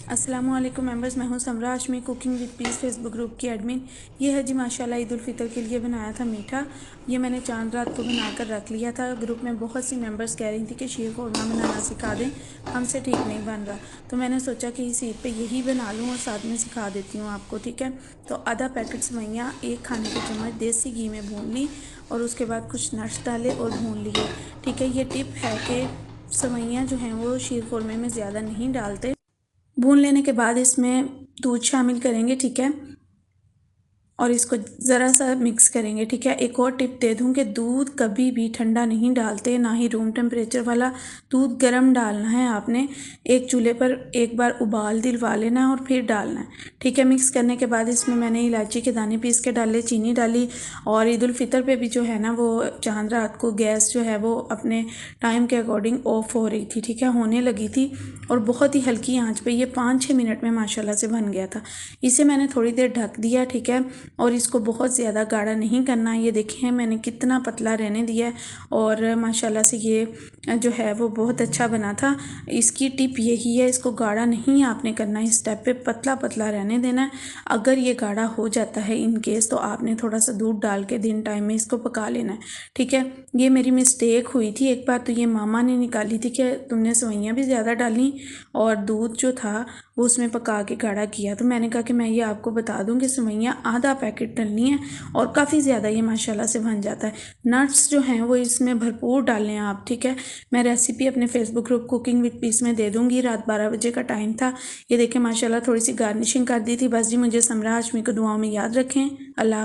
अस्सलामुअलैकुम मेंबर्स, मैं हूं Samra Hashmi, cooking with peace Facebook group की एडमिन। ये है जी माशाल्लाह ईद उल फितर के लिए बनाया था मीठा। ये मैंने चांद रात को बनाकर रख लिया था। ग्रुप में बहुत सी मेंबर्स कह रही थी कि शीर खुरमा बनाना सिखा दें, हमसे ठीक नहीं बन रहा। तो मैंने सोचा कि इस ईद पे यही बना लूँ और साथ में सिखा देती हूँ आपको, ठीक है। तो आधा पैकेट सेवइयाँ 1 खाने के चम्मच देसी घी में भून ली और उसके बाद कुछ नट्स डाले और भून लिए, ठीक है। ये टिप है कि सेवइयाँ जो हैं वो शीर खुरमे में ज़्यादा नहीं डालते। भून लेने के बाद इसमें दूध शामिल करेंगे, ठीक है, और इसको ज़रा सा मिक्स करेंगे, ठीक है। एक और टिप दे दूं कि दूध कभी भी ठंडा नहीं डालते, ना ही रूम टेम्परेचर वाला दूध गर्म डालना है आपने। एक चूल्हे पर एक बार उबाल दिलवा लेना है और फिर डालना है, ठीक है। मिक्स करने के बाद इसमें मैंने इलायची के दाने पीस के डाले, चीनी डाली। और ईद उल फितर पे भी जो है ना वो चांद रात को गैस जो है वो अपने टाइम के अकॉर्डिंग ऑफ हो रही थी, ठीक है, होने लगी थी। और बहुत ही हल्की आंच पे ये 5-6 मिनट में माशाल्लाह से बन गया था। इसे मैंने थोड़ी देर ढक दिया, ठीक है। और इसको बहुत ज़्यादा गाढ़ा नहीं करना है। ये देखें मैंने कितना पतला रहने दिया है और माशाल्लाह से ये जो है वो बहुत अच्छा बना था। इसकी टिप यही है, इसको गाढ़ा नहीं आपने करना है, इस स्टेप पे पतला पतला रहने देना है। अगर ये गाढ़ा हो जाता है इन केस, तो आपने थोड़ा सा दूध डाल के दिन टाइम में इसको पका लेना है, ठीक है। ये मेरी मिस्टेक हुई थी एक बार, तो ये मामा ने निकाली थी कि तुमने सेवइयाँ भी ज़्यादा डाली और दूध जो था वो उसमें पका के गाढ़ा किया। तो मैंने कहा कि मैं ये आपको बता दूं कि सेवइयाँ आधा पैकेट डलनी है और काफ़ी ज़्यादा ये माशाल्लाह से बन जाता है। नट्स जो हैं वो इसमें भरपूर डालें आप, ठीक है। मैं रेसिपी अपने Facebook group cooking with piece में दे दूँगी। रात 12 बजे का टाइम था। ये देखें माशाल्लाह थोड़ी सी गार्निशिंग कर दी थी। बस जी, मुझे समरा हाशमी को दुआओं में याद रखें। अल्लाह।